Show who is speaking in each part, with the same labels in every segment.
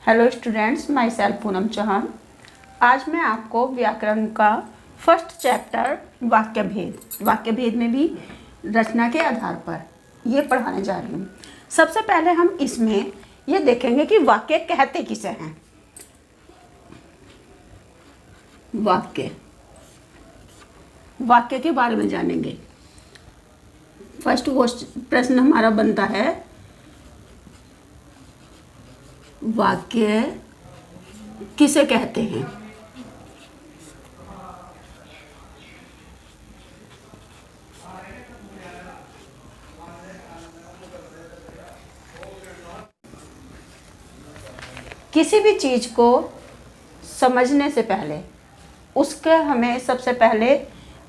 Speaker 1: Hello students, myself Poonam Chauhan. आज मैं आपको व्याकरण का फर्स्ट चैप्टर वाक्य भेद में भी रचना के आधार पर ये पढ़ाने जा रही हूँ। सबसे पहले हम इसमें ये देखेंगे कि वाक्य कहते किसे हैं। वाक्य के बारे में जानेंगे। फर्स्ट प्रश्न हमारा बनता है, वाक्य किसे कहते हैं। किसी भी चीज को समझने से पहले उसके हमें सबसे पहले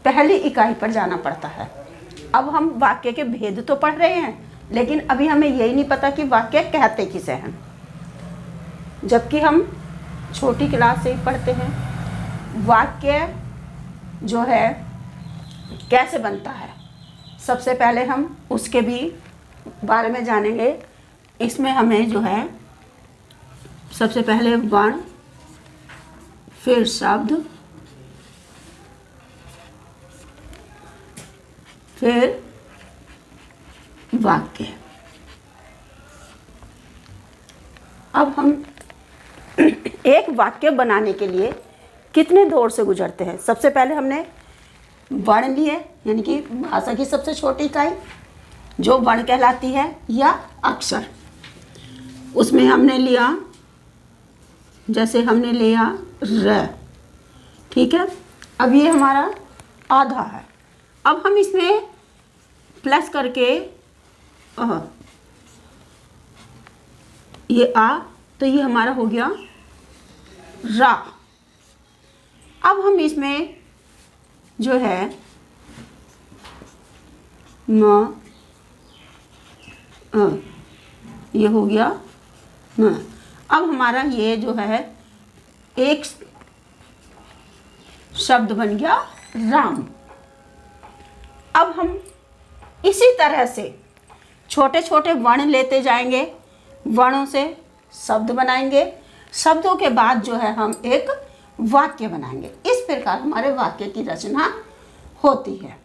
Speaker 1: पहली इकाई पर जाना पड़ता है। अब हम वाक्य के भेद तो पढ़ रहे हैं, लेकिन अभी हमें यही नहीं पता कि वाक्य कहते किसे हैं, जबकि हम छोटी क्लास से ही पढ़ते हैं। वाक्य जो है कैसे बनता है, सबसे पहले हम उसके भी बारे में जानेंगे। इसमें हमें जो है सबसे पहले वर्ण, फिर शब्द, फिर वाक्य। अब हम एक वाक्य बनाने के लिए कितने दौर से गुजरते हैं। सबसे पहले हमने वर्ण लिए, यानी कि भाषा की सबसे छोटी इकाई जो वर्ण कहलाती है या अक्षर। उसमें हमने लिया, जैसे हमने लिया र, ठीक है। अब ये हमारा आधा है। अब हम इसमें प्लस करके ये आ, तो ये हमारा हो गया रा। अब हम इसमें जो है म, ये हो गया म। अब हमारा ये जो है एक शब्द बन गया राम। अब हम इसी तरह से छोटे छोटे वर्ण लेते जाएंगे, वर्णों से शब्द बनाएंगे, शब्दों के बाद जो है हम एक वाक्य बनाएंगे। इस प्रकार हमारे वाक्य की रचना होती है।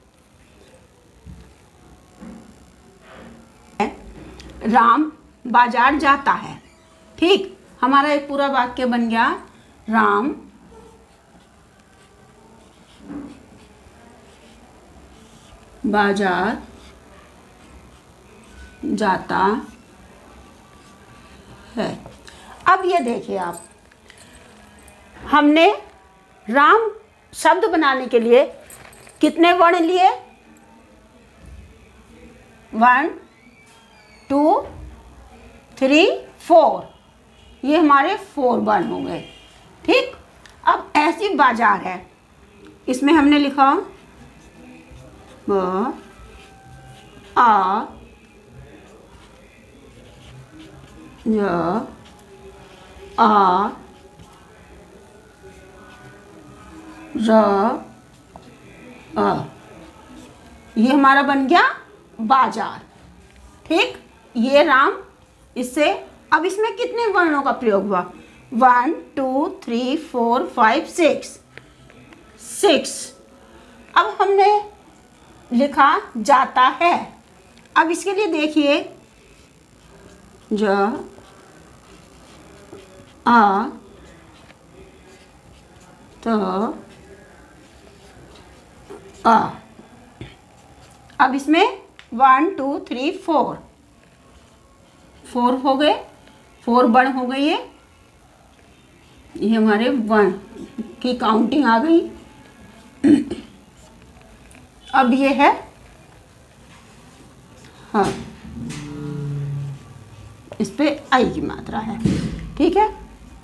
Speaker 1: राम बाजार जाता है, ठीक। हमारा एक पूरा वाक्य बन गया, राम बाजार जाता है। अब ये देखिए आप, हमने राम शब्द बनाने के लिए कितने वर्ण लिए, 1 2 3 4, ये हमारे 4 वर्ण हो गए, ठीक। अब ऐसी बाजार है, इसमें हमने लिखा ब आ य आ र अ, ये हमारा बन गया बाजार, ठीक। ये राम, इससे अब इसमें कितने वर्णों का प्रयोग हुआ, 1 2 3 4 5 6। अब हमने लिखा जाता है। अब इसके लिए देखिए, ज आ त आ। अब इसमें 1 2 3 4 हो गए, 4 वर्ण हो गए। ये हमारे वर्ण की काउंटिंग आ गई। अब ये है हाँ, इस पे आई की मात्रा है, ठीक है।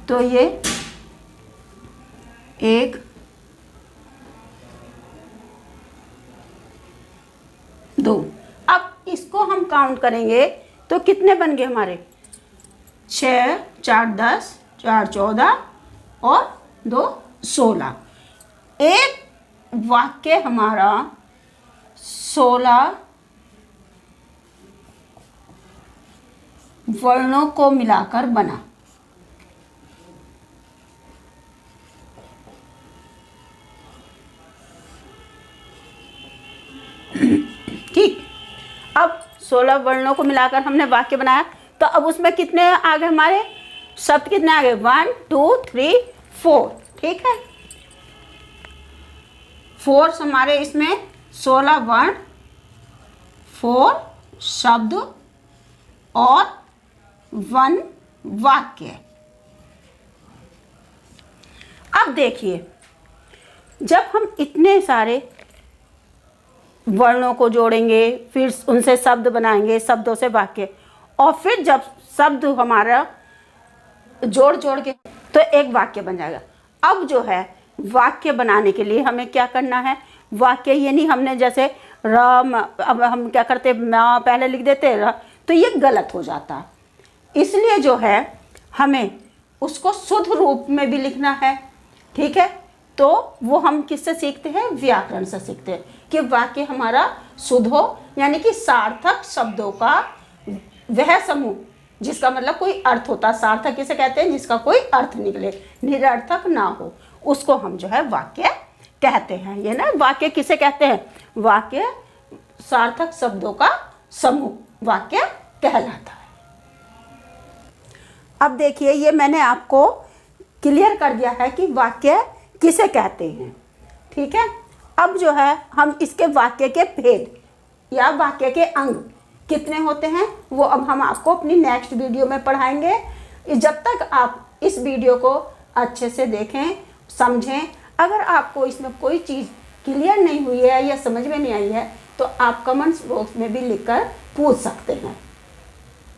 Speaker 1: तो ये 1 2। अब इसको हम काउंट करेंगे तो कितने बन गए हमारे, 6 4 10 4 14 और 2 16। एक वाक्य हमारा 16 वर्णों को मिलाकर बना। 16 वर्णों को मिलाकर हमने वाक्य बनाया, तो अब उसमें कितने आ गए हमारे शब्द, कितने आ गए? 1 2 3 4। ठीक है, 4 हमारे इसमें 16 वर्ण, 4 शब्द और 1 वाक्य। अब देखिए, जब हम इतने सारे वर्णों को जोड़ेंगे, फिर उनसे शब्द बनाएंगे, शब्दों से वाक्य, और फिर जब शब्द हमारा जोड़ जोड़ के तो एक वाक्य बन जाएगा। अब जो है वाक्य बनाने के लिए हमें क्या करना है? वाक्य ये नहीं हमने जैसे राम, अब हम क्या करते माँ पहले लिख देते र, तो ये गलत हो जाता। इसलिए जो है हमें उसको शुद्ध रूप में भी लिखना है। ठीक है, तो वो हम किससे सीखते हैं? व्याकरण से सीखते हैं कि वाक्य हमारा शुद्ध हो, यानी कि सार्थक शब्दों का वह समूह जिसका मतलब कोई अर्थ होता। सार्थक किसे कहते हैं? जिसका कोई अर्थ निकले, निरर्थक ना हो, उसको हम जो है वाक्य कहते हैं। ये ना वाक्य किसे कहते हैं? वाक्य सार्थक शब्दों का समूह वाक्य कहलाता है। अब देखिए, ये मैंने आपको क्लियर कर दिया है कि वाक्य किसे कहते हैं। ठीक है, अब जो है हम इसके वाक्य के भेद या वाक्य के अंग कितने होते हैं वो अब हम आपको अपनी नेक्स्ट वीडियो में पढ़ाएंगे। जब तक आप इस वीडियो को अच्छे से देखें, समझें। अगर आपको इसमें कोई चीज़ क्लियर नहीं हुई है या समझ में नहीं आई है तो आप कमेंट्स बॉक्स में भी लिखकर पूछ सकते हैं।